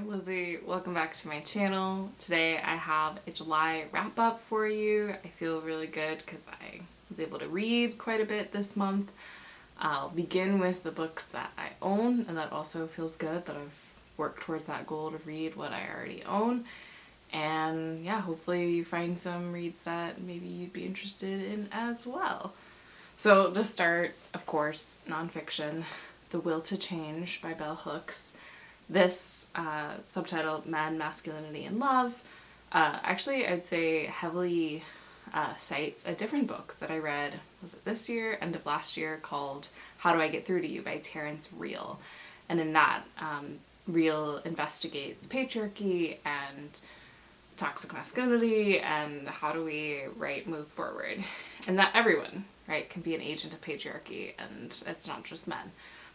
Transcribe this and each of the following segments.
Lizzie. Welcome back to my channel. Today I have a July wrap up for you. I feel really good because I was able to read quite a bit this month. I'll begin with the books that I own, and that also feels good that I've worked towards that goal to read what I already own. And yeah, hopefully you find some reads that maybe you'd be interested in as well. So to start, of course, nonfiction, The Will to Change by Bell Hooks. This, subtitled Men, Masculinity, and Love, actually I'd say heavily cites a different book that I read, was it this year, end of last year, called How Do I Get Through to You by Terrence Real. And in that, Real investigates patriarchy and toxic masculinity and how do we, right, move forward. And that everyone, right, can be an agent of patriarchy and it's not just men.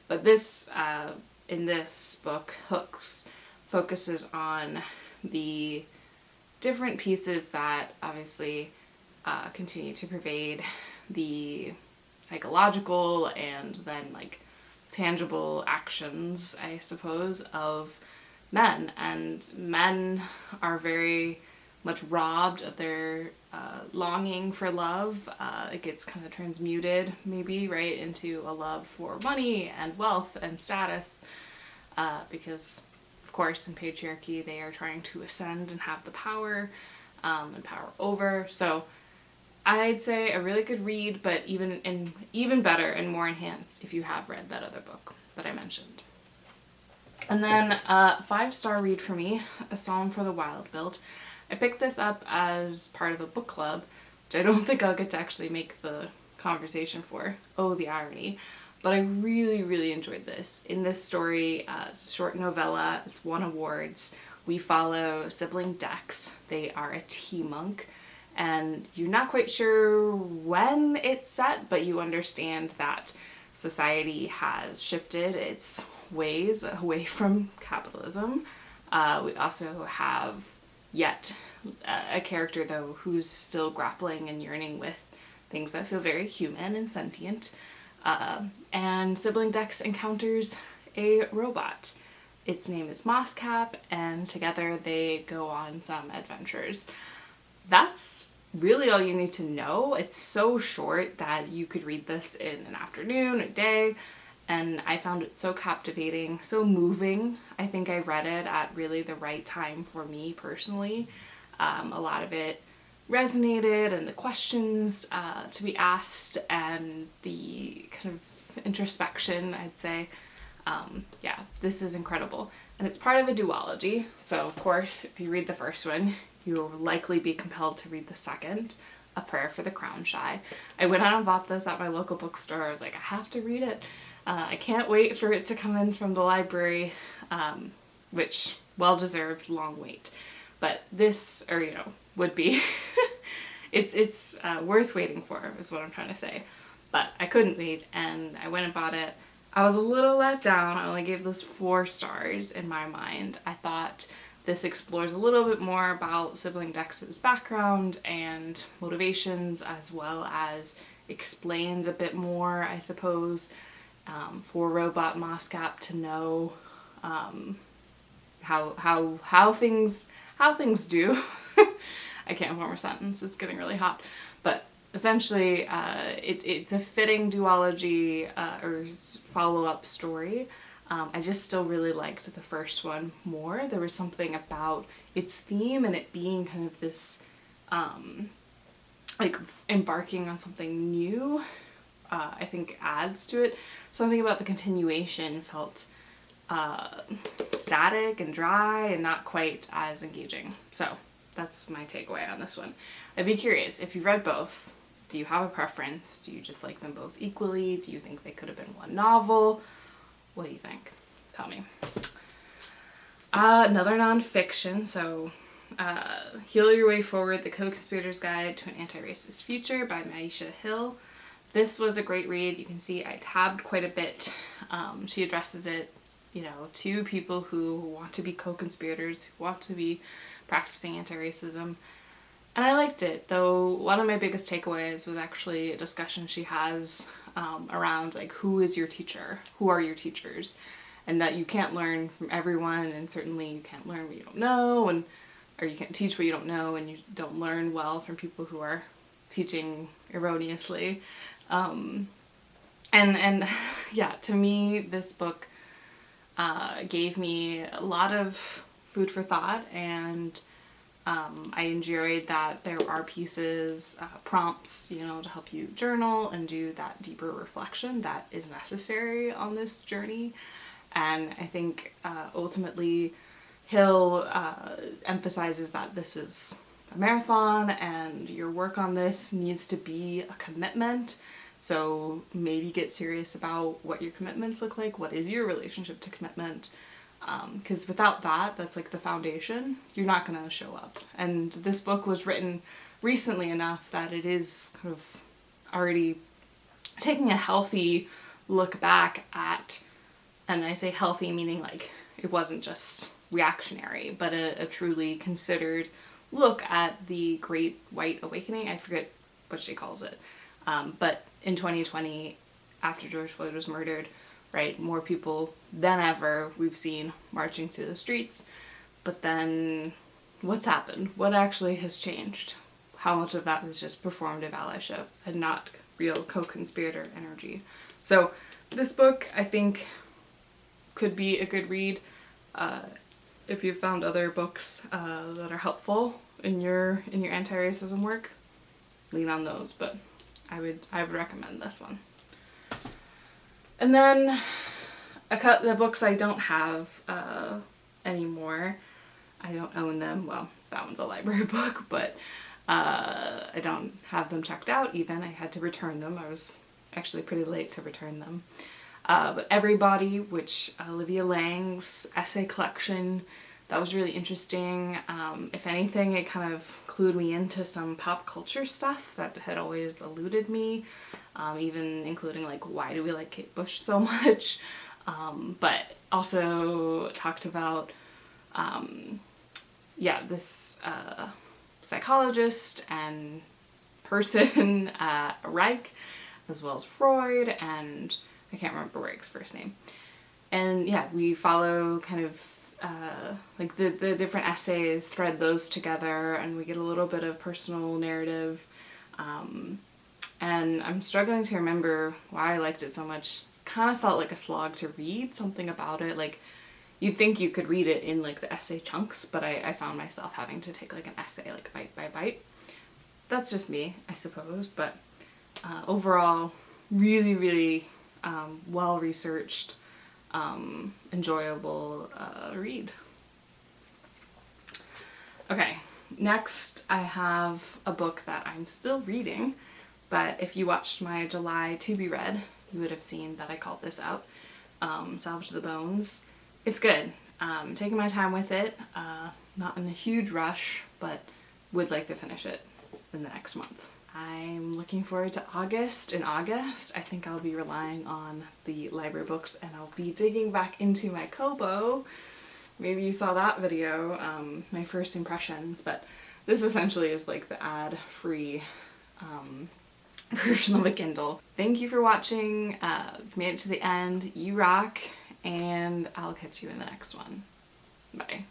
But this, in this book, Hooks focuses on the different pieces that obviously continue to pervade the psychological and then like tangible actions, I suppose, of men. And men are very much robbed of their longing for love. It gets kind of transmuted, maybe, right, into a love for money and wealth and status, because, of course, in patriarchy, they are trying to ascend and have the power and power over. So I'd say a really good read, but even better and more enhanced if you have read that other book that I mentioned. And then a 5-star read for me, A Psalm for the Wild-Built. I picked this up as part of a book club, which I don't think I'll get to actually make the conversation for. Oh, the irony. But I really, really enjoyed this. In this story, it's a short novella, it's won awards. We follow sibling Dex. They are a tea monk, and you're not quite sure when it's set, but you understand that society has shifted its ways away from capitalism. We also have yet a character, though, who's still grappling and yearning with things that feel very human and sentient. And sibling Dex encounters a robot. Its name is Mosscap, and together they go on some adventures. That's really all you need to know. It's so short that you could read this in an afternoon, a day, and I found it so captivating, so moving. I think I read it at really the right time for me personally. A lot of it resonated, and the questions to be asked and the kind of introspection, I'd say. Yeah, this is incredible. And it's part of a duology, so of course, if you read the first one, you'll likely be compelled to read the second, A Prayer for the Crown Shy. I went out and bought this at my local bookstore. I was like, I have to read it. I can't wait for it to come in from the library, which, well-deserved long wait. But this, or, would be, it's worth waiting for, is what I'm trying to say. But I couldn't wait, and I went and bought it. I was a little let down. I only gave this 4 stars in my mind. I thought this explores a little bit more about sibling Dex's background and motivations, as well as explains a bit more, I suppose, for robot Mosscap to know how things do. I can't form a sentence. It's getting really hot. But essentially, it's a fitting duology or follow-up story. I just still really liked the first one more. There was something about its theme and it being kind of this, like embarking on something new, I think adds to it. Something about the continuation felt static and dry and not quite as engaging. So that's my takeaway on this one. I'd be curious, if you've read both, do you have a preference? Do you just like them both equally? Do you think they could have been one novel? What do you think? Tell me. Another nonfiction, so Heal Your Way Forward, The Co-Conspirator's Guide to an Anti-Racist Future by Maisha Hill. This was a great read. You can see I tabbed quite a bit. She addresses it, to people who want to be co-conspirators, who want to be practicing anti-racism. And I liked it, though one of my biggest takeaways was actually a discussion she has around, like, who is your teacher? Who are your teachers? and that you can't learn from everyone, and certainly you can't learn what you don't know, and or you can't teach what you don't know, and you don't learn well from people who are teaching erroneously. And yeah, to me, this book gave me a lot of food for thought, and I enjoyed that there are pieces, prompts, you know, to help you journal and do that deeper reflection that is necessary on this journey. And I think ultimately Hill emphasizes that this is a marathon and your work on this needs to be a commitment. So maybe get serious about what your commitments look like. What is your relationship to commitment? Because without that, that's like the foundation, you're not going to show up. And this book was written recently enough that it is kind of already taking a healthy look back at, and I say healthy meaning like it wasn't just reactionary, but a truly considered look at the Great White Awakening. I forget what she calls it. But in 2020, after George Floyd was murdered, right, more people than ever we've seen marching to the streets. But then what's happened? What actually has changed? How much of that was just performative allyship and not real co-conspirator energy? So this book, I think, could be a good read. If you've found other books that are helpful in your anti-racism work, lean on those, but I would recommend this one. And then the books I don't have anymore. I don't own them. Well, that one's a library book, but I don't have them checked out even. I had to return them. I was actually pretty late to return them. But Everybody, which Olivia Lang's essay collection, that was really interesting. If anything, it kind of clued me into some pop culture stuff that had always eluded me, even including like, why do we like Kate Bush so much? But also talked about, this psychologist and person, Reich, as well as Freud, and I can't remember Reich's first name. And yeah, we follow kind of like the different essays, thread those together, and we get a little bit of personal narrative. And I'm struggling to remember why I liked it so much. It kind of felt like a slog to read, something about it. Like, you'd think you could read it in like the essay chunks, but I found myself having to take like an essay like bite by bite. That's just me, I suppose, but overall, really, really well-researched, enjoyable read. Okay, next I have a book that I'm still reading, but if you watched my July to be read, you would have seen that I called this out, Salvage the Bones. It's good. Taking my time with it, not in a huge rush, but would like to finish it in the next month. I'm looking forward to August. In August, I think I'll be relying on the library books and I'll be digging back into my Kobo. Maybe you saw that video, my first impressions, but this essentially is like the ad-free version of a Kindle. Thank you for watching. You've made it to the end. You rock, and I'll catch you in the next one. Bye.